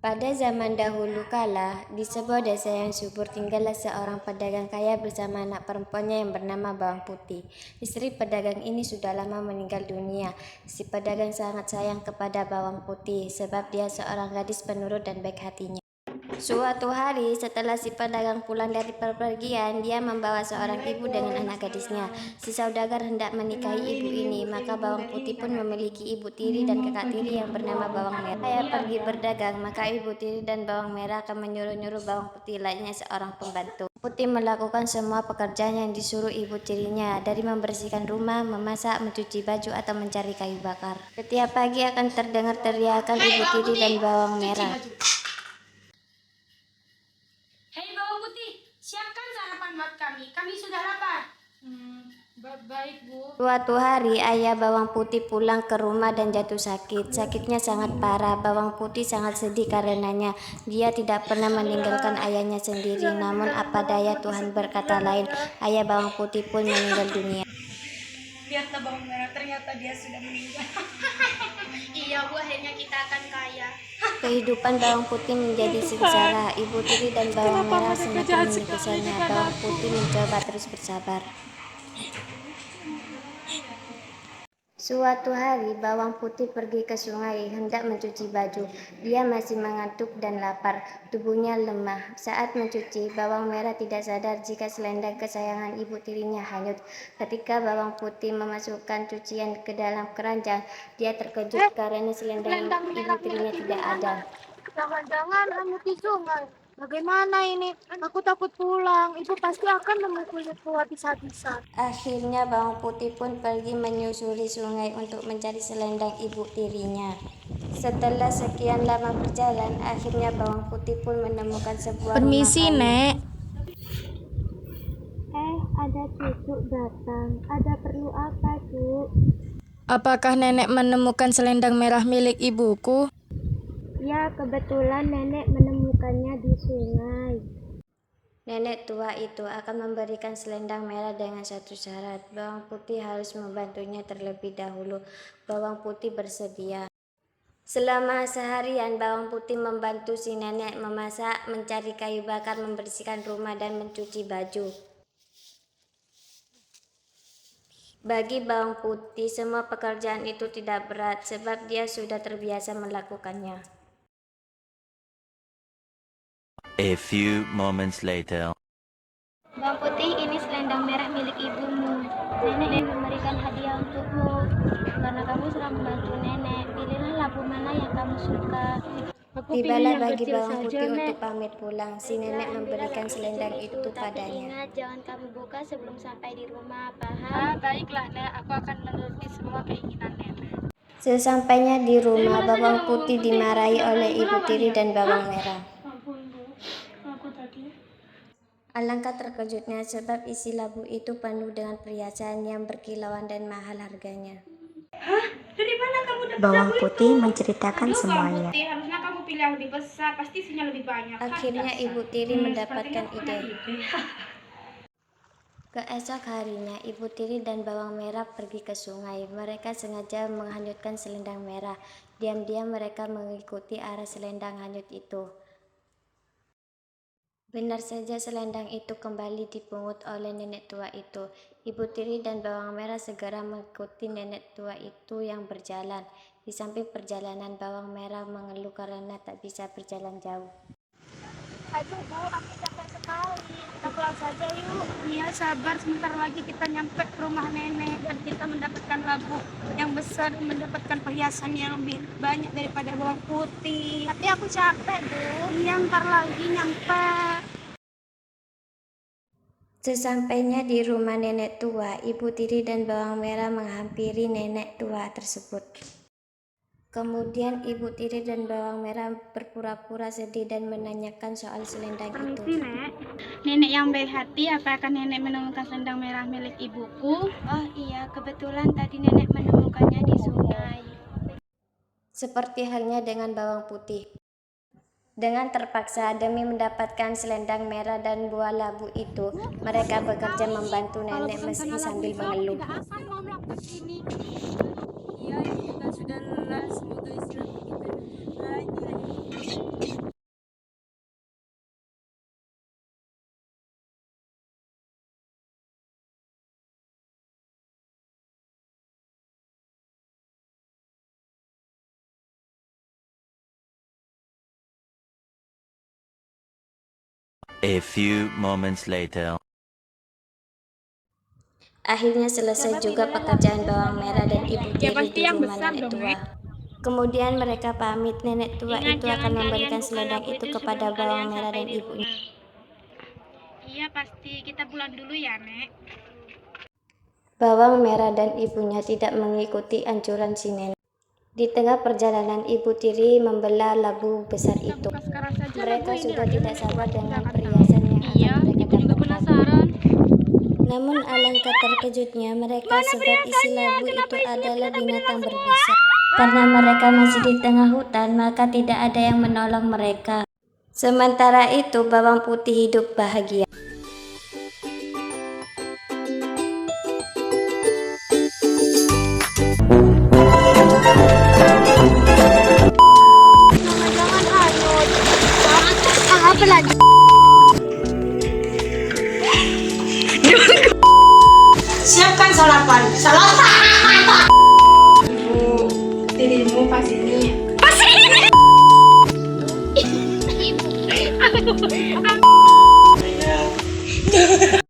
Pada zaman dahulu kala, di sebuah desa yang subur tinggallah seorang pedagang kaya bersama anak perempuannya yang bernama Bawang Putih. Istri pedagang ini sudah lama meninggal dunia. Si pedagang sangat sayang kepada Bawang Putih sebab dia seorang gadis penurut dan baik hatinya. Suatu hari setelah si pedagang pulang dari perpergian, dia membawa seorang ibu dengan anak gadisnya. Si saudagar hendak menikahi ibu ini, maka Bawang Putih pun memiliki ibu tiri dan kakak tiri yang bernama Bawang Merah. Saya pergi berdagang, maka ibu tiri dan Bawang Merah akan menyuruh-nyuruh Bawang Putih lainnya seorang pembantu. Putih melakukan semua pekerjaan yang disuruh ibu tirinya, dari membersihkan rumah, memasak, mencuci baju, atau mencari kayu bakar. Setiap pagi akan terdengar teriakan ibu tiri dan Bawang Merah. Hei Bawang Putih, siapkan sarapan buat kami. Kami sudah lapar. Baik Bu. Suatu hari ayah Bawang Putih pulang ke rumah dan jatuh sakit. Sakitnya sangat parah. Bawang Putih sangat sedih karenanya. Dia tidak pernah meninggalkan ayahnya sendiri. Namun apa daya, Tuhan berkata lain. Ayah Bawang Putih pun meninggal dunia. Lihatlah Bawang Merah, ternyata dia sudah meninggal. Iya Bu, akhirnya kita akan kaya. Kehidupan Bawang Putih menjadi sengsara. Ibu tiri dan Bawang Merah semakin menyikisanya. Bawang Putih mencoba terus bersabar. Suatu hari Bawang Putih pergi ke sungai hendak mencuci baju. Dia masih mengantuk dan lapar, tubuhnya lemah. Saat mencuci, Bawang Merah tidak sadar jika selendang kesayangan ibu tirinya hanyut. Ketika Bawang Putih memasukkan cucian ke dalam keranjang, dia terkejut karena selendang ibu tirinya tidak ada. Jangan-jangan hanyut di sungai. Bagaimana ini? Aku takut pulang. Ibu pasti akan memukulku habis-habisan. Akhirnya Bawang Putih pun pergi menyusuri sungai untuk mencari selendang ibu tirinya. Setelah sekian lama berjalan, akhirnya Bawang Putih pun menemukan sebuah Permisi, rumah kayu. Nek. Ada cucu datang. Ada perlu apa, Cu? Apakah nenek menemukan selendang merah milik ibuku? Ya, kebetulan nenek menemukannya di sungai. Nenek tua itu akan memberikan selendang merah dengan satu syarat. Bawang Putih harus membantunya terlebih dahulu. Bawang Putih bersedia. Selama seharian, Bawang Putih membantu si nenek memasak, mencari kayu bakar, membersihkan rumah, dan mencuci baju. Bagi Bawang Putih, semua pekerjaan itu tidak berat sebab dia sudah terbiasa melakukannya. A few moments later. Bawang Putih, ini selendang merah milik ibumu. Nenek memberikan hadiah untukmu. Karena kamu sudah membantu nenek, pilihlah labu mana yang kamu suka. Tibalah bagi Bawang Putih untuk pamit pulang. Si nenek memberikan selendang itu padanya. Ingat, jangan kamu buka sebelum sampai di rumah, paham? Baiklah Nek, aku akan menuruti semua keinginan nenek. Sesampainya di rumah, Bawang Putih dimarahi oleh ibu tiri dan Bawang Merah. Alangkah terkejutnya sebab isi labu itu penuh dengan perhiasan yang berkilauan dan mahal harganya. Hah? Dari mana kamu dapat Bawang labu Putih itu? menceritakan Aduh, semuanya. Bawang Putih, harusnya kamu pilih yang lebih besar, pasti isinya lebih banyak. Akhirnya ibu tiri mendapatkan ide. ide. Keesok harinya, ibu tiri dan Bawang Merah pergi ke sungai. Mereka sengaja menghanyutkan selendang merah. Diam-diam mereka mengikuti arah selendang hanyut itu. Benar saja selendang itu kembali dipungut oleh nenek tua itu. Ibu tiri dan Bawang Merah segera mengikuti nenek tua itu yang berjalan. Di samping perjalanan, Bawang Merah mengeluh karena tak bisa berjalan jauh. Aduh Bu, aku capek sekali. Kita pulang saja yuk. Iya, sabar. Sebentar lagi kita nyampe ke rumah nenek dan kita mendapatkan labu yang besar, mendapatkan perhiasan yang lebih banyak daripada bawang putih. Tapi aku capek Bu. Iya, ntar lagi nyampe. Sesampainya di rumah nenek tua, ibu tiri dan Bawang Merah menghampiri nenek tua tersebut. Kemudian ibu tiri dan Bawang Merah berpura-pura sedih dan menanyakan soal selendang itu. Permisi Nek, nenek yang baik hati, apakah nenek menemukan selendang merah milik ibuku? Oh iya, kebetulan tadi nenek menemukannya di sungai. Seperti halnya dengan Bawang Putih. Dengan terpaksa demi mendapatkan selendang merah dan buah labu itu, mereka bekerja membantu nenek meski sambil mengeluh. Tidak akan mau melakukan ini. Iya, itu sudah lelah, semoga istirahat kita bahagia. A few moments later. Akhirnya selesai juga pekerjaan bawang merah dan ibu tiri pasti di yang rumah besar nenek dong, tua. Kemudian mereka pamit, nenek tua Ingat, itu jangan akan kalian memberikan buka selendang labu itu itu kepada sebelum bawang kalian merah sampai dan di ibunya. Iya pasti, kita pulang dulu ya, Nek. Bawang merah dan ibunya tidak mengikuti anjuran si nenek. Di tengah perjalanan ibu tiri membelah labu besar Kita itu. buka sekarang saja Mereka labu ini, sudah lalu tidak nenek sabar tua juga dengan akan tahu. perhiasan yang akan Iya, mereka ibu juga dapatkan. penasaran. Namun alangkah terkejutnya mereka sebab isi labu itu adalah binatang berbisa. Karena mereka masih di tengah hutan, maka tidak ada yang menolong mereka. Sementara itu bawang putih hidup bahagia. Jangan hanyut. Apa lagi? Siapkan sarapan. Ibu, dirimu pas ini.